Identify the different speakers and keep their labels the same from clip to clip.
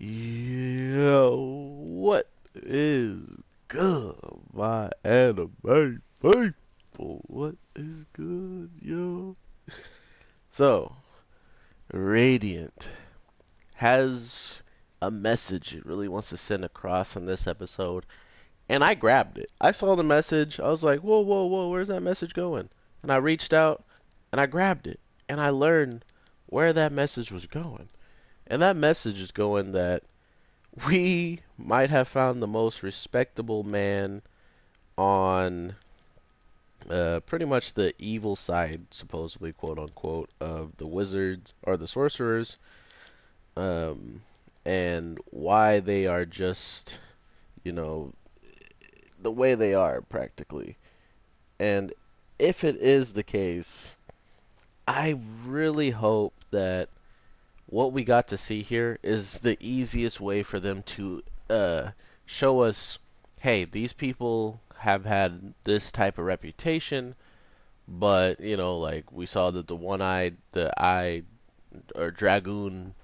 Speaker 1: Yo, what is good, my anime people? What is good, yo? So, Radiant has a message it really wants to send across in this episode, and I grabbed it. I saw the message, I was like, whoa, whoa, whoa, where's that message going? And I reached out, and I grabbed it, and I learned where that message was going. And that message is going that we might have found the most respectable man on pretty much the evil side, supposedly, quote unquote, of the wizards or the sorcerers, um, and why they are just, you know, the way they are, practically. And if it is the case, I really hope that what we got to see here is the easiest way for them to uh, show us, hey, these people have had this type of reputation, but like we saw that the eye or dragoon,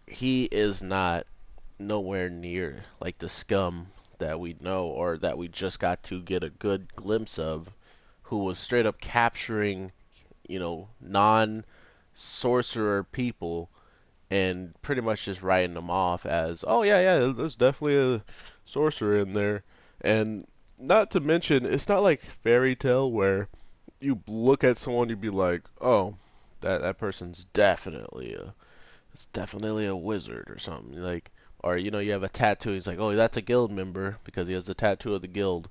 Speaker 1: he is not nowhere near like the scum that we know or that we just got to get a good glimpse of, who was straight up capturing, non sorcerer people and pretty much just writing them off as, oh yeah, yeah, there's definitely a sorcerer in there. And not to mention, it's not like fairy tale where you look at someone, you'd be like, oh, that person's definitely a wizard or something. Like, or you have a tattoo. He's like, oh, that's a guild member because he has the tattoo of the guild.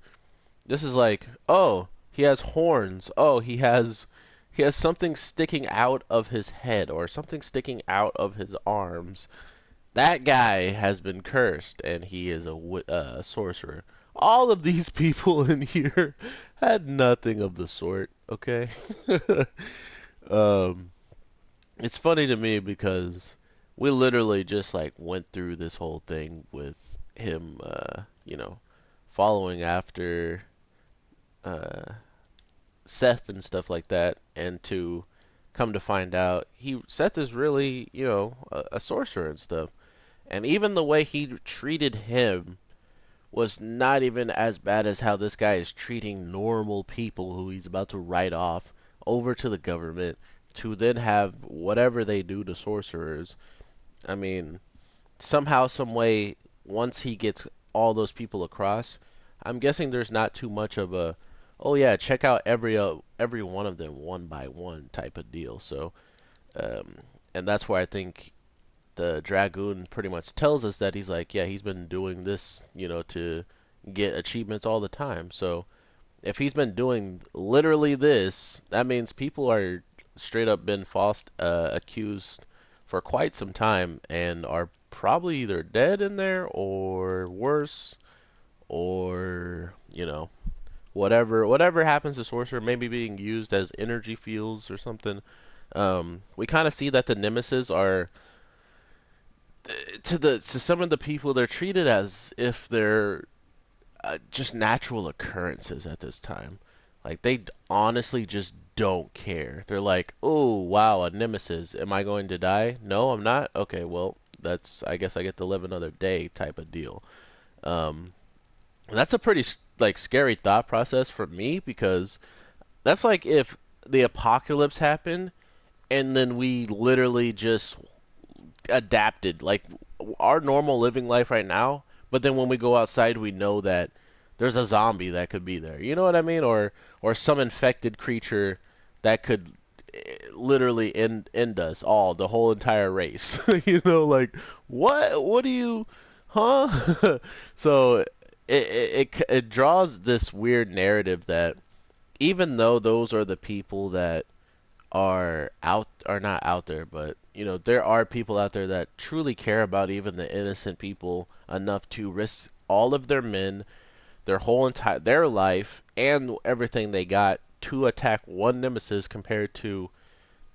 Speaker 1: This is like, oh, he has horns. Oh, he has something sticking out of his head or something sticking out of his arms. That guy has been cursed and he is a sorcerer. All of these people in here had nothing of the sort, okay? um, it's funny to me because we literally just like went through this whole thing with him, following after uh, Seth and stuff like that, and to come to find out, Seth is really, a sorcerer and stuff. And even the way he treated him was not even as bad as how this guy is treating normal people who he's about to write off over to the government to then have whatever they do to sorcerers. I mean, somehow, some way, once he gets all those people across, I'm guessing there's not too much of a, oh yeah, check out every one of them one by one type of deal. So, um, and that's where I think the Dragoon pretty much tells us that he's like, yeah, he's been doing this, to get achievements all the time. So if he's been doing literally this, that means people are straight up been false accused for quite some time and are probably either dead in there or worse, or whatever happens to sorcerer, maybe being used as energy fuels or something. We kind of see that the nemesis are to some of the people, they're treated as if they're just natural occurrences at this time. Like they honestly just don't care. They're like, "Oh, wow, a nemesis. Am I going to die? No, I'm not. Okay, well, I guess I get to live another day," type of deal. Um, that's a pretty like scary thought process for me, because that's like if the apocalypse happened and then we literally just adapted like our normal living life right now, but then when we go outside we know that there's a zombie that could be there. You know what I mean? Or some infected creature that could literally end us all, the whole entire race. Like what do you, huh? So it draws this weird narrative that even though those are the people that are not out there, but there are people out there that truly care about even the innocent people enough to risk all of their men, their life, and everything they got to attack one nemesis, compared to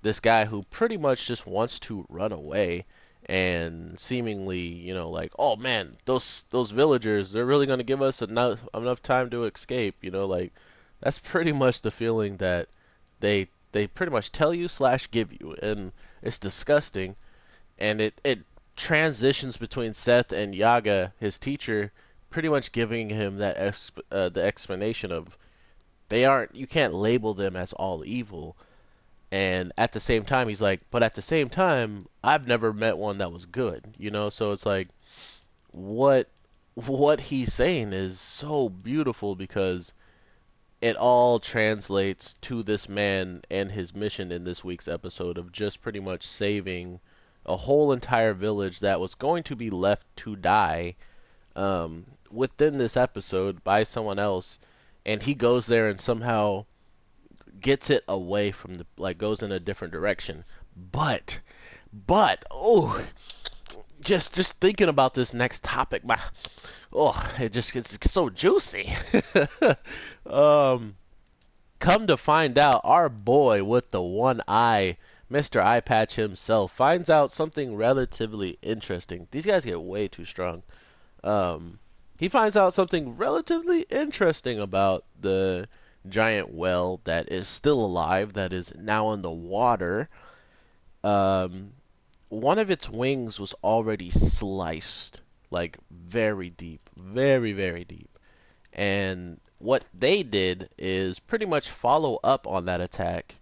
Speaker 1: this guy who pretty much just wants to run away and seemingly, like, oh man, those villagers, they're really gonna give us enough time to escape, like that's pretty much the feeling that they pretty much tell you slash give you, and it's disgusting, and it transitions between Seth and Yaga, his teacher, pretty much giving him that the explanation of they aren't, you can't label them as all evil. And at the same time, he's like, but at the same time, I've never met one that was good, you know? So it's like, what what he's saying is so beautiful because it all translates to this man and his mission in this week's episode of just pretty much saving a whole entire village that was going to be left to die within this episode by someone else, and he goes there and somehow gets it away from the, like, goes in a different direction. But oh, just thinking about this next topic, my it just gets so juicy. um, Come to find out, our boy with the one eye, Mr. Eye Patch himself, finds out something relatively interesting. These guys get way too strong. Um, he finds out something relatively interesting about the giant whale that is still alive, that is now in the water. Um, One of its wings was already sliced, like very deep, very, very deep. And what they did is pretty much follow up on that attack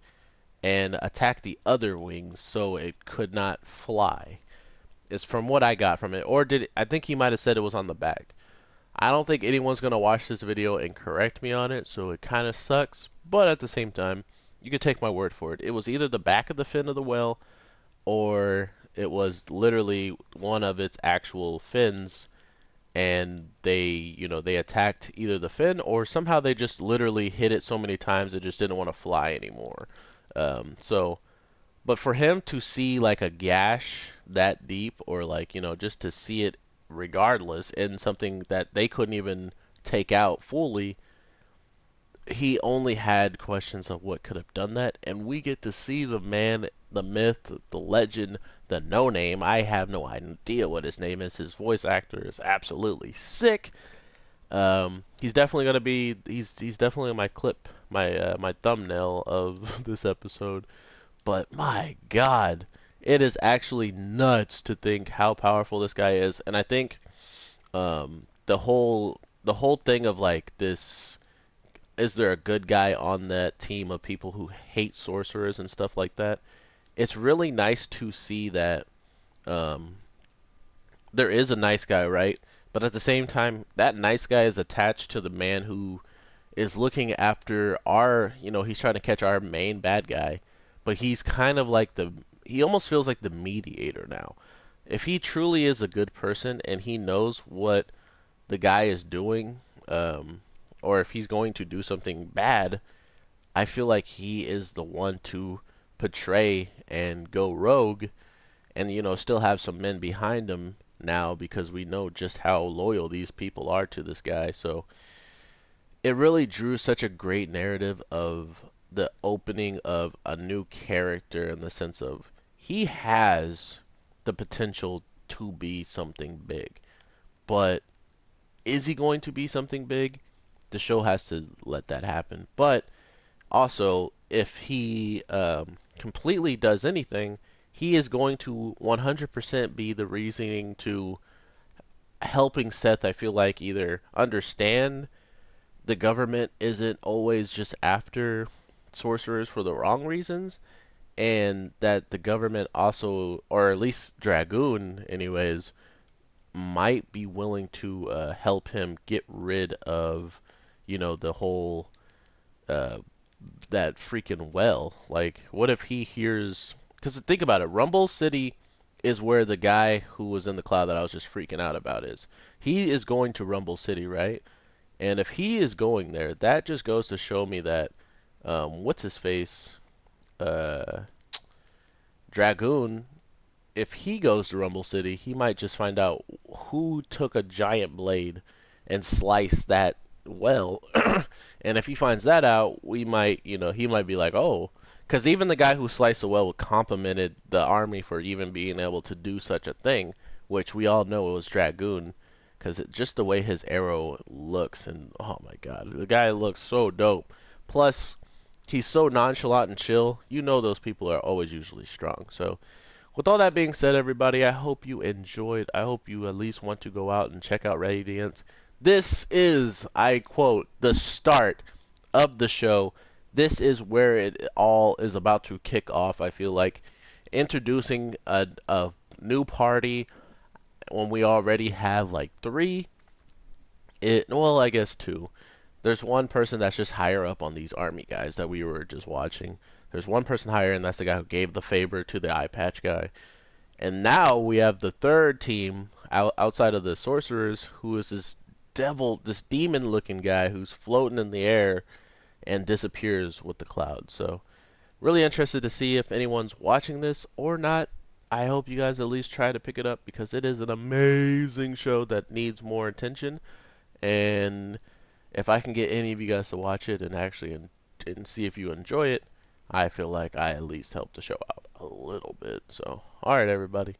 Speaker 1: and attack the other wings so it could not fly. Is from what I got from it. Or did it, I think he might have said it was on the back. I don't think anyone's going to watch this video and correct me on it, so it kind of sucks. But at the same time, you can take my word for it. It was either the back of the fin of the whale or it was literally one of its actual fins, and they attacked either the fin or somehow they just literally hit it so many times it just didn't want to fly anymore. So but for him to see like a gash that deep, or like, just to see it regardless in something that they couldn't even take out fully, he only had questions of what could have done that. And we get to see the man, the myth, the legend, the no name. I have no idea what his name is. His voice actor is absolutely sick. He's definitely gonna be. He's definitely my clip, my thumbnail of this episode. But my God, it is actually nuts to think how powerful this guy is. And I think the whole thing of like this, is there a good guy on that team of people who hate sorcerers and stuff like that? It's really nice to see that um, there is a nice guy, right? But at the same time, that nice guy is attached to the man who is looking after our, he's trying to catch our main bad guy, but he's kind of like he almost feels like the mediator now. If he truly is a good person and he knows what the guy is doing, or if he's going to do something bad, I feel like he is the one to portray and go rogue and, still have some men behind him now because we know just how loyal these people are to this guy. So it really drew such a great narrative of the opening of a new character in the sense of he has the potential to be something big. But is he going to be something big? The show has to let that happen. But also, if he completely does anything, he is going to 100% be the reasoning to helping Seth, I feel like, either understand the government isn't always just after sorcerers for the wrong reasons, and that the government also, or at least Dragoon, anyways, might be willing to help him get rid of, the whole uh, that freaking well. Like, what if he hears? Because think about it, Rumble City is where the guy who was in the cloud that I was just freaking out about is. He is going to Rumble City, right? And if he is going there, that just goes to show me that what's his face, uh, Dragoon. If he goes to Rumble City, he might just find out who took a giant blade and sliced that well. And if he finds that out, we might, he might be like, oh, because even the guy who sliced the well complimented the army for even being able to do such a thing, which we all know it was Dragoon, because just the way his arrow looks, and oh my God, the guy looks so dope. Plus, he's so nonchalant and chill. You know those people are always usually strong. So With all that being said, everybody, I hope you enjoyed. I hope you at least want to go out and check out Radiance. This is, I quote, the start of the show. This is where it all is about to kick off. I feel like introducing a new party when we already have like three. Well, I guess two. There's one person that's just higher up on these army guys that we were just watching. There's one person higher, and that's the guy who gave the favor to the eye patch guy. And now we have the third team outside of the sorcerers, who is this demon-looking guy who's floating in the air and disappears with the clouds. So really interested to see if anyone's watching this or not. I hope you guys at least try to pick it up because it is an amazing show that needs more attention. And if I can get any of you guys to watch it and actually and see if you enjoy it, I feel like I at least helped the show out a little bit. So, alright, everybody.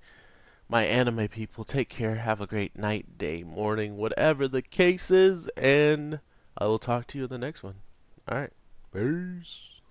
Speaker 1: My anime people, take care. Have a great night, day, morning, whatever the case is. And I will talk to you in the next one. Alright. Peace.